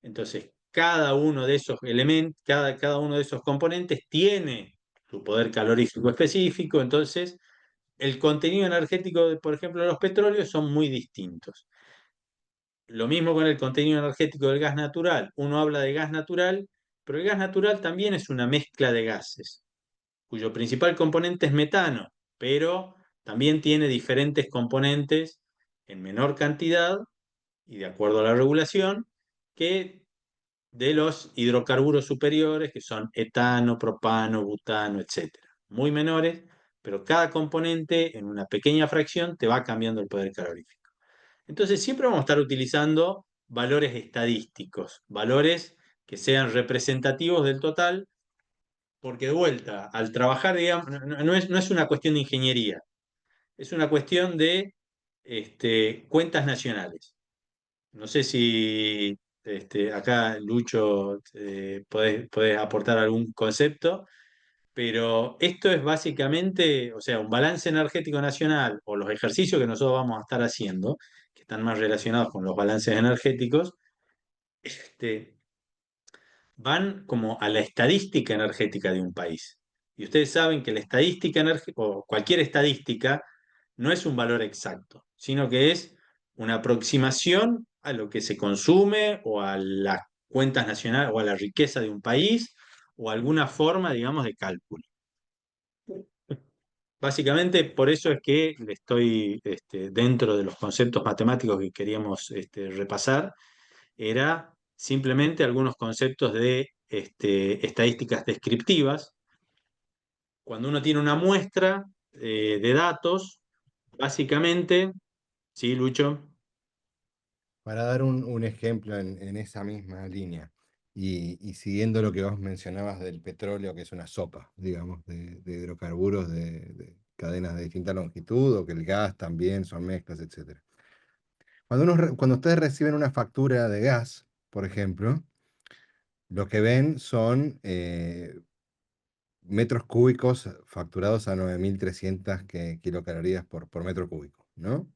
Entonces, cada uno de esos elementos, cada uno de esos componentes tiene su poder calorífico específico, entonces el contenido energético, por ejemplo, de los petróleos son muy distintos. Lo mismo con el contenido energético del gas natural. Uno habla de gas natural, pero el gas natural también es una mezcla de gases, cuyo principal componente es metano, pero también tiene diferentes componentes en menor cantidad y de acuerdo a la regulación que de los hidrocarburos superiores, que son etano, propano, butano, etcétera. Muy menores, pero cada componente en una pequeña fracción te va cambiando el poder calorífico. Entonces siempre vamos a estar utilizando valores estadísticos, valores que sean representativos del total, porque de vuelta, al trabajar, digamos, no es una cuestión de ingeniería, es una cuestión de cuentas nacionales. No sé si acá, Lucho, podés aportar algún concepto, pero esto es básicamente, o sea, un balance energético nacional o los ejercicios que nosotros vamos a estar haciendo, que están más relacionados con los balances energéticos, este, van como a la estadística energética de un país. Y ustedes saben que la estadística energética, o cualquier estadística, no es un valor exacto, sino que es una aproximación a lo que se consume o a las cuentas nacionales o a la riqueza de un país o alguna forma, digamos, de cálculo. Básicamente por eso es que le estoy dentro de los conceptos matemáticos que queríamos repasar, era simplemente algunos conceptos de estadísticas descriptivas. Cuando uno tiene una muestra de datos, básicamente, sí, Lucho. Para dar un ejemplo en esa misma línea, y siguiendo lo que vos mencionabas del petróleo, que es una sopa, digamos, de hidrocarburos de cadenas de distinta longitud, o que el gas también son mezclas, etc. Cuando ustedes reciben una factura de gas, por ejemplo, lo que ven son metros cúbicos facturados a 9.300 kilocalorías por metro cúbico, ¿no?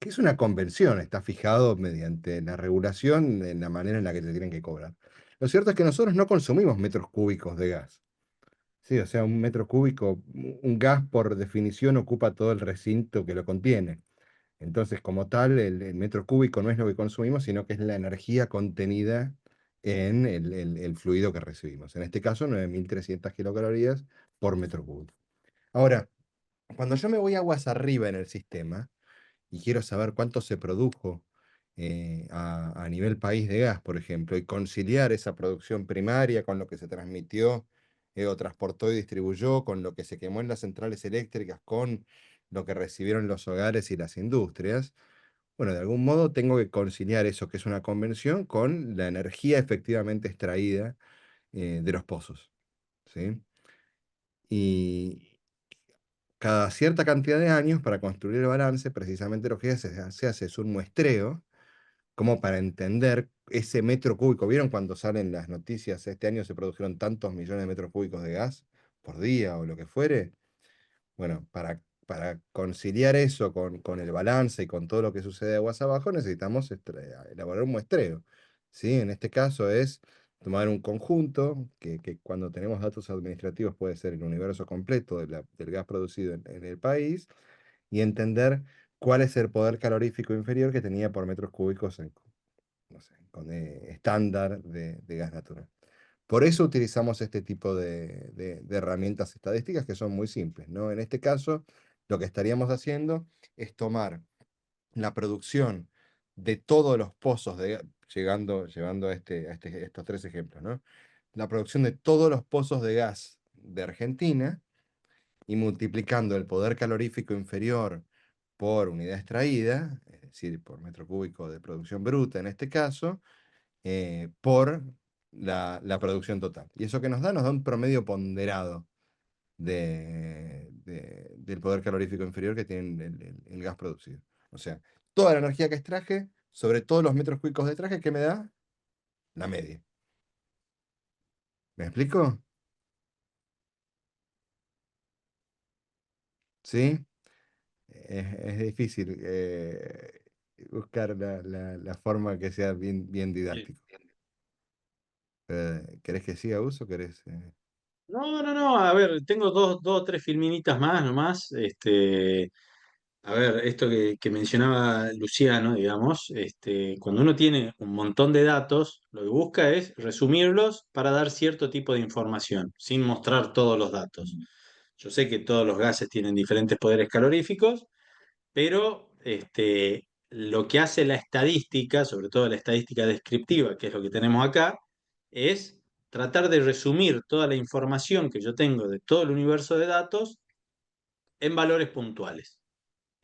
Que es una convención, está fijado mediante la regulación en la manera en la que te tienen que cobrar. Lo cierto es que nosotros no consumimos metros cúbicos de gas. Sí, o sea, un metro cúbico, un gas por definición ocupa todo el recinto que lo contiene. Entonces, como tal, el metro cúbico no es lo que consumimos, sino que es la energía contenida en el fluido que recibimos. En este caso, 9.300 kilocalorías por metro cúbico. Ahora, cuando yo me voy aguas arriba en el sistema y quiero saber cuánto se produjo a nivel país de gas, por ejemplo, y conciliar esa producción primaria con lo que se transmitió o transportó y distribuyó, con lo que se quemó en las centrales eléctricas, con lo que recibieron los hogares y las industrias, bueno, de algún modo tengo que conciliar eso, que es una convención, con la energía efectivamente extraída de los pozos, ¿sí? Y cada cierta cantidad de años, para construir el balance, precisamente lo que se hace es un muestreo, como para entender ese metro cúbico. ¿Vieron cuando salen las noticias? Este año se produjeron tantos millones de metros cúbicos de gas por día o lo que fuere. Bueno, para conciliar eso con el balance y con todo lo que sucede aguas abajo, necesitamos elaborar un muestreo, ¿sí? En este caso es tomar un conjunto, que cuando tenemos datos administrativos puede ser el universo completo del gas producido en el país, y entender cuál es el poder calorífico inferior que tenía por metros cúbicos no sé, con estándar de gas natural. Por eso utilizamos este tipo de herramientas estadísticas que son muy simples, ¿no? En este caso, lo que estaríamos haciendo es tomar la producción de todos los pozos, llevando estos tres ejemplos, ¿no? La producción de todos los pozos de gas de Argentina y multiplicando el poder calorífico inferior por unidad extraída, es decir, por metro cúbico de producción bruta en este caso, por la producción total. Y eso que nos da un promedio ponderado del poder calorífico inferior que tiene el gas producido. O sea, toda la energía que extraje sobre todos los metros cúbicos de traje, ¿qué me da? La media. ¿Me explico? ¿Sí? Es difícil buscar la forma que sea bien Sí. didáctico. ¿Querés que siga uso? ¿Querés? No, no, no, a ver, tengo dos o tres filminitas más nomás. A ver, esto que mencionaba Luciano, digamos, cuando uno tiene un montón de datos, lo que busca es resumirlos para dar cierto tipo de información, sin mostrar todos los datos. Yo sé que todos los gases tienen diferentes poderes caloríficos, pero lo que hace la estadística, sobre todo la estadística descriptiva, que es lo que tenemos acá, es tratar de resumir toda la información que yo tengo de todo el universo de datos en valores puntuales.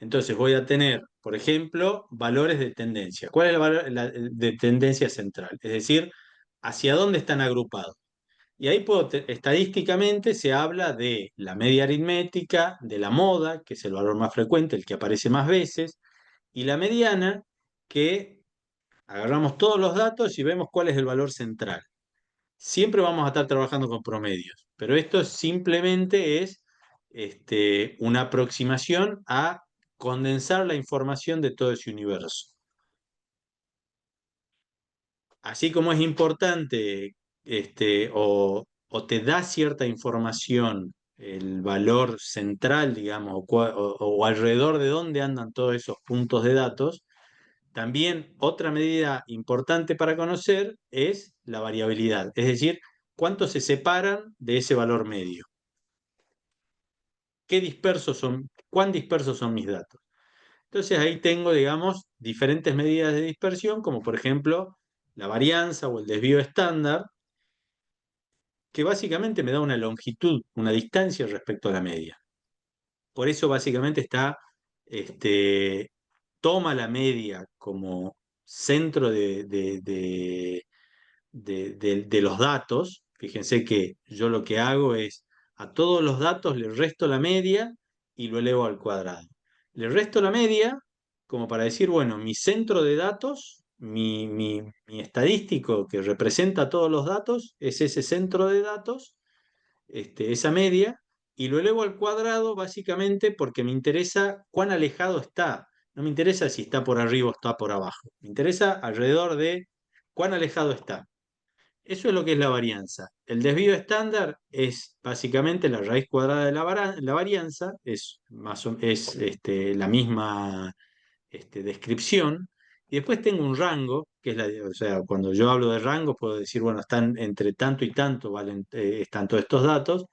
Entonces voy a tener, por ejemplo, valores de tendencia. ¿Cuál es el valor de tendencia central? Es decir, hacia dónde están agrupados. Y ahí estadísticamente se habla de la media aritmética, de la moda, que es el valor más frecuente, el que aparece más veces, y la mediana, que agarramos todos los datos y vemos cuál es el valor central. Siempre vamos a estar trabajando con promedios, pero esto simplemente es una aproximación a condensar la información de todo ese universo. Así como es importante o te da cierta información el valor central, digamos, o alrededor de dónde andan todos esos puntos de datos, también otra medida importante para conocer es la variabilidad, es decir, cuántos se separan de ese valor medio. ¿Cuán dispersos son mis datos? Entonces ahí tengo, digamos, diferentes medidas de dispersión, como por ejemplo la varianza o el desvío estándar, que básicamente me da una longitud, una distancia respecto a la media. Por eso básicamente toma la media como centro de los datos. Fíjense que yo lo que hago es a todos los datos le resto la media y lo elevo al cuadrado. Le resto la media como para decir, bueno, mi centro de datos, mi estadístico que representa todos los datos, es ese centro de datos, esa media, y lo elevo al cuadrado básicamente porque me interesa cuán alejado está. No me interesa si está por arriba o está por abajo. Me interesa alrededor de cuán alejado está. Eso es lo que es la varianza. El desvío estándar es básicamente la raíz cuadrada de la varianza, es la misma descripción. Y después tengo un rango, que es o sea, cuando yo hablo de rango puedo decir, bueno, están entre tanto y tanto, están todos estos datos.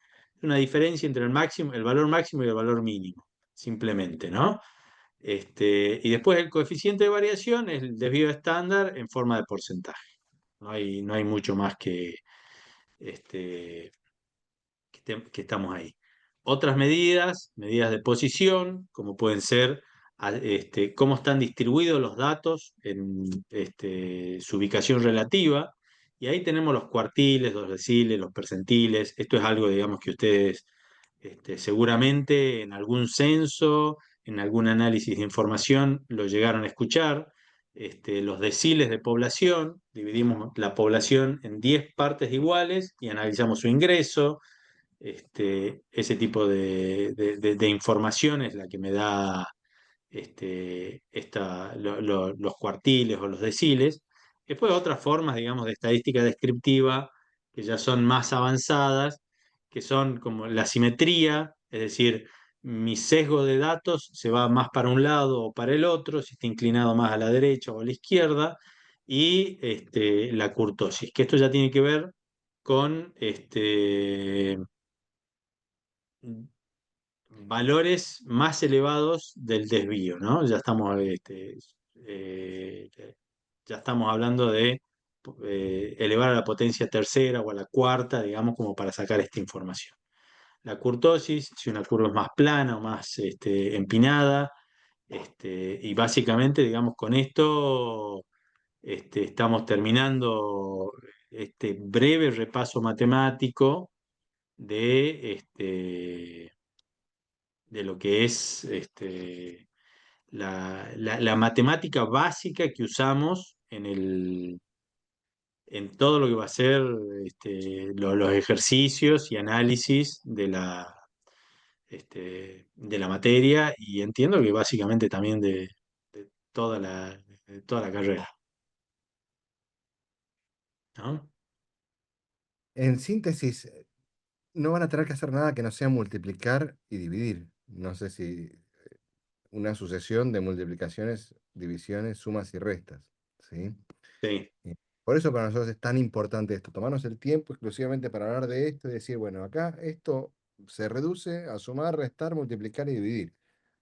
Una diferencia entre el valor máximo y el valor mínimo, simplemente, ¿no? Y después el coeficiente de variación es el desvío estándar en forma de porcentaje. No hay mucho más este, que estamos ahí. Otras medidas de posición, como pueden ser cómo están distribuidos los datos en su ubicación relativa. Y ahí tenemos los cuartiles, los deciles, los percentiles. Esto es algo, digamos, que ustedes seguramente en algún censo, en algún análisis de información, lo llegaron a escuchar. Los deciles de población, dividimos la población en 10 partes iguales y analizamos su ingreso. Ese tipo de información es la que me da los cuartiles o los deciles. Después otras formas, digamos, de estadística descriptiva que ya son más avanzadas, que son como la simetría, es decir, mi sesgo de datos se va más para un lado o para el otro, si está inclinado más a la derecha o a la izquierda, y la kurtosis, que esto ya tiene que ver con valores más elevados del desvío, ¿no? Eh, ya estamos hablando de elevar a la potencia tercera o a la cuarta, digamos, como para sacar esta información. La kurtosis, si una curva es más plana o más empinada, y básicamente, digamos, con esto estamos terminando este breve repaso matemático de lo que es la matemática básica que usamos en todo lo que va a ser los ejercicios y análisis de la materia, y entiendo que básicamente también de toda la carrera, ¿no? En síntesis, no van a tener que hacer nada que no sea multiplicar y dividir. No sé si una sucesión de multiplicaciones, divisiones, sumas y restas. ¿Sí? Sí. Por eso para nosotros es tan importante esto, tomarnos el tiempo exclusivamente para hablar de esto y decir, bueno, acá esto se reduce a sumar, restar, multiplicar y dividir.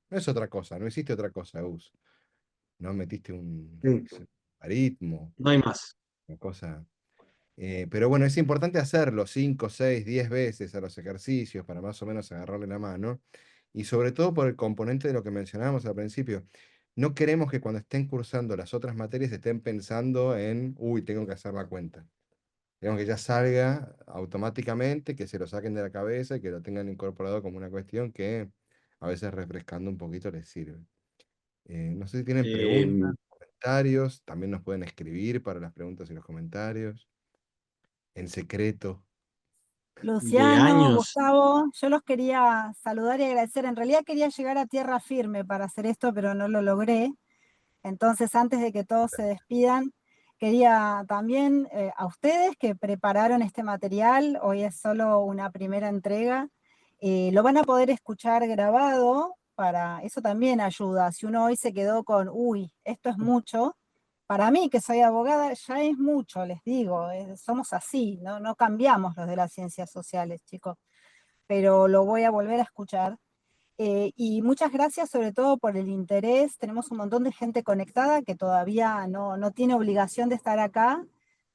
No es otra cosa, no existe otra cosa, Gus. No metiste un Sí. aritmo, No hay más. una cosa. Pero bueno, es importante hacerlo 5, 6, 10 veces a los ejercicios para más o menos agarrarle la mano. Y sobre todo por el componente de lo que mencionábamos al principio. No queremos que cuando estén cursando las otras materias estén pensando en, uy, tengo que hacer la cuenta. Digamos que ya salga automáticamente, que se lo saquen de la cabeza y que lo tengan incorporado como una cuestión que a veces refrescando un poquito les sirve. No sé si tienen Eh, preguntas, comentarios, también nos pueden escribir para las preguntas y los comentarios, en secreto. de Luciano, años. Gustavo, yo los quería saludar y agradecer. En realidad quería llegar a tierra firme para hacer esto, pero no lo logré. Entonces, antes de que todos se despidan, quería también a ustedes que prepararon este material, hoy es solo una primera entrega, lo van a poder escuchar grabado, para eso también ayuda. Si uno hoy se quedó con, uy, esto es mucho, para mí que soy abogada ya es mucho, les digo, somos así, ¿no? No cambiamos los de las ciencias sociales, chicos, pero lo voy a volver a escuchar. Y muchas gracias sobre todo por el interés. Tenemos un montón de gente conectada que todavía no tiene obligación de estar acá,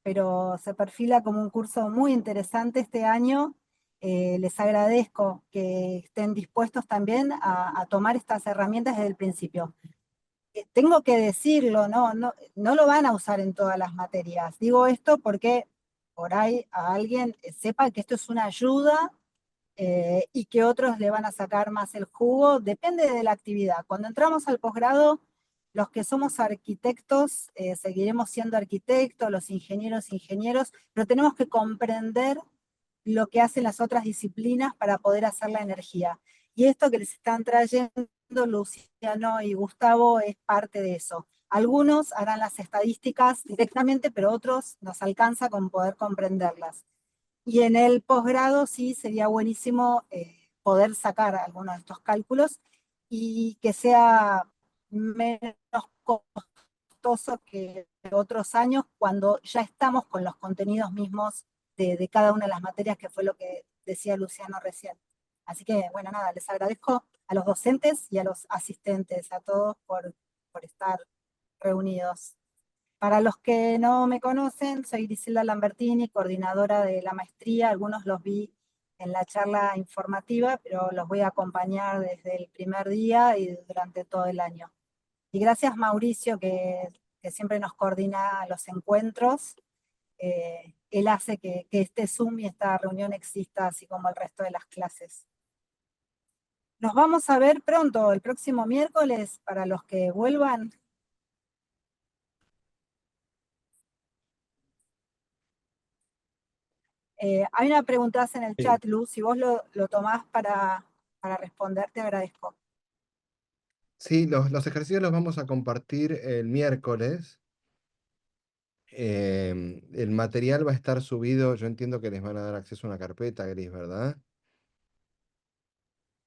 pero se perfila como un curso muy interesante este año. Les agradezco que estén dispuestos también a tomar estas herramientas desde el principio. Tengo que decirlo, no lo van a usar en todas las materias. Digo esto porque por ahí a alguien sepa que esto es una ayuda y que otros le van a sacar más el jugo, depende de la actividad. Cuando entramos al posgrado, los que somos arquitectos seguiremos siendo arquitectos, los ingenieros, ingenieros, pero tenemos que comprender lo que hacen las otras disciplinas para poder hacer la energía. Y esto que les están trayendo Luciano y Gustavo es parte de eso. Algunos harán las estadísticas directamente, pero otros nos alcanza con poder comprenderlas. Y en el posgrado sí sería buenísimo poder sacar algunos de estos cálculos y que sea menos costoso que otros años cuando ya estamos con los contenidos mismos de cada una de las materias, que fue lo que decía Luciano recién. Así que, bueno, nada, les agradezco a los docentes y a los asistentes, a todos por estar reunidos. Para los que no me conocen, soy Griselda Lambertini, coordinadora de la maestría. Algunos los vi en la charla informativa, pero los voy a acompañar desde el primer día y durante todo el año. Y gracias Mauricio, que siempre nos coordina los encuentros. Él hace que este Zoom y esta reunión exista, así como el resto de las clases. Nos vamos a ver pronto, el próximo miércoles, para los que vuelvan. Hay una pregunta en el Sí. chat, Luz, si vos lo tomás para responder, te agradezco. Sí, los ejercicios los vamos a compartir el miércoles. El material va a estar subido, yo entiendo que les van a dar acceso a una carpeta gris, ¿verdad? Con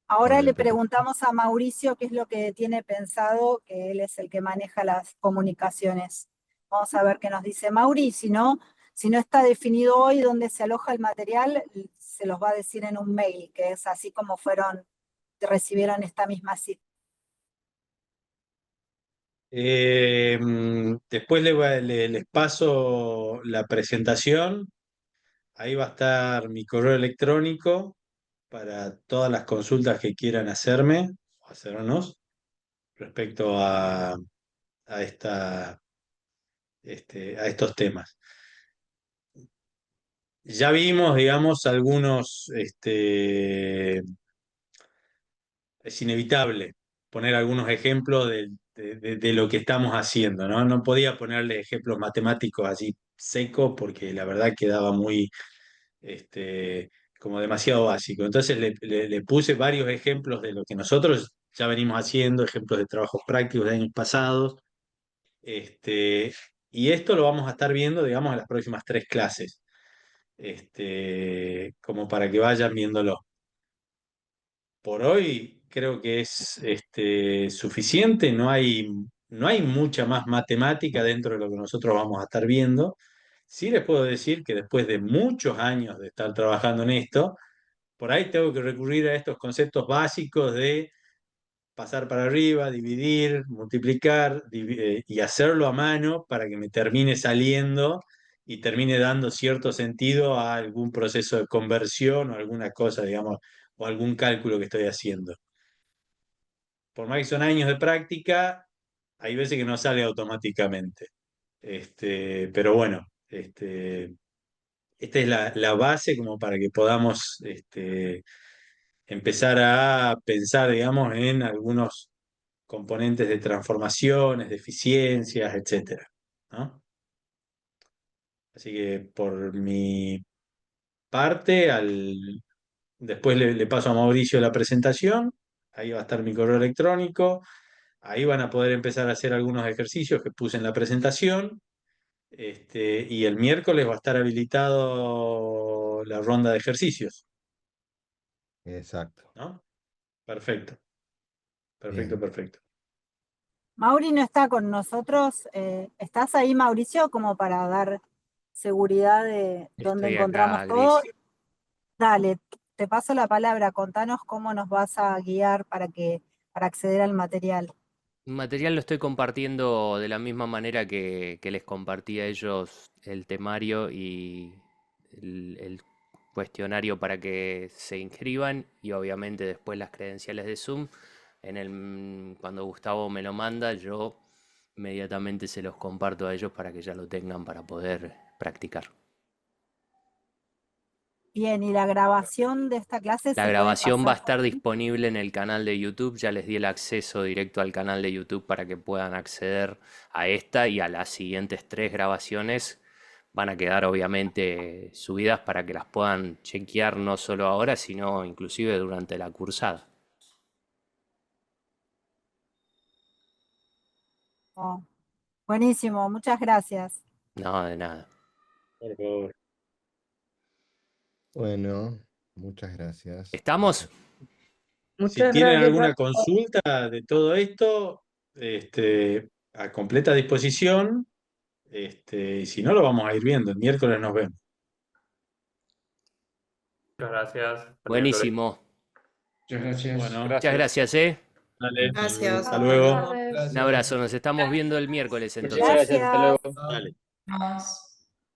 Ahora el le PDF. preguntamos a Mauricio qué es lo que tiene pensado, que él es el que maneja las comunicaciones. Vamos a ver qué nos dice Mauri, si no está definido hoy dónde se aloja el material, se los va a decir en un mail, que es así como recibieron esta misma cita. Después les paso la presentación. Ahí va a estar mi correo electrónico para todas las consultas que quieran hacerme o hacernos respecto a a estos temas. Ya vimos, digamos, algunos, es inevitable poner algunos ejemplos de lo que estamos haciendo, ¿no? No podía ponerle ejemplos matemáticos así secos porque la verdad quedaba muy, como demasiado básico. Entonces le puse varios ejemplos de lo que nosotros ya venimos haciendo, ejemplos de trabajos prácticos de años pasados, y esto lo vamos a estar viendo, digamos, en las próximas tres clases, como para que vayan viéndolo. Por hoy creo que es suficiente, no hay mucha más matemática dentro de lo que nosotros vamos a estar viendo. Sí les puedo decir que después de muchos años de estar trabajando en esto, por ahí tengo que recurrir a estos conceptos básicos de pasar para arriba, dividir, multiplicar y hacerlo a mano para que me termine saliendo y termine dando cierto sentido a algún proceso de conversión o alguna cosa, digamos, o algún cálculo que estoy haciendo. Por más que son años de práctica, hay veces que no sale automáticamente. Pero bueno, esta es la base como para que podamos empezar a pensar, digamos, en algunos componentes de transformaciones, de eficiencias, etcétera, ¿no? Así que por mi parte, después le paso a Mauricio la presentación, ahí va a estar mi correo electrónico, ahí van a poder empezar a hacer algunos ejercicios que puse en la presentación, y el miércoles va a estar habilitado la ronda de ejercicios, Exacto. ¿no? Perfecto, perfecto, Bien. perfecto. Mauri no está con nosotros. ¿Estás ahí, Mauricio, como para dar seguridad de dónde Estoy encontramos acá, todo? Gris. Dale, te paso la palabra. Contanos cómo nos vas a guiar para acceder al material. Un material lo estoy compartiendo de la misma manera que les compartí a ellos el temario y el cuestionario para que se inscriban y obviamente después las credenciales de Zoom. Cuando Gustavo me lo manda, yo inmediatamente se los comparto a ellos para que ya lo tengan para poder practicar. Bien, ¿y la grabación de esta clase La se puede grabación va a pasar estar también? disponible en el canal de YouTube. Ya les di el acceso directo al canal de YouTube para que puedan acceder a esta y a las siguientes 3 grabaciones. Van a quedar obviamente subidas para que las puedan chequear no solo ahora, sino inclusive durante la cursada. Oh, buenísimo, muchas gracias. No, de nada. Por favor. Bueno, muchas gracias. ¿Estamos? Si Muchas tienen gracias alguna a todos. consulta de todo esto, a completa disposición, y si no, lo vamos a ir viendo. El miércoles nos vemos. Muchas gracias. Hasta el miércoles. Buenísimo. Muchas gracias. Bueno, Muchas gracias, ¿eh? dale, Gracias. hasta luego. Buenas tardes. Un abrazo. Nos estamos viendo el miércoles Muchas entonces. gracias. Hasta luego. Dale. Nos.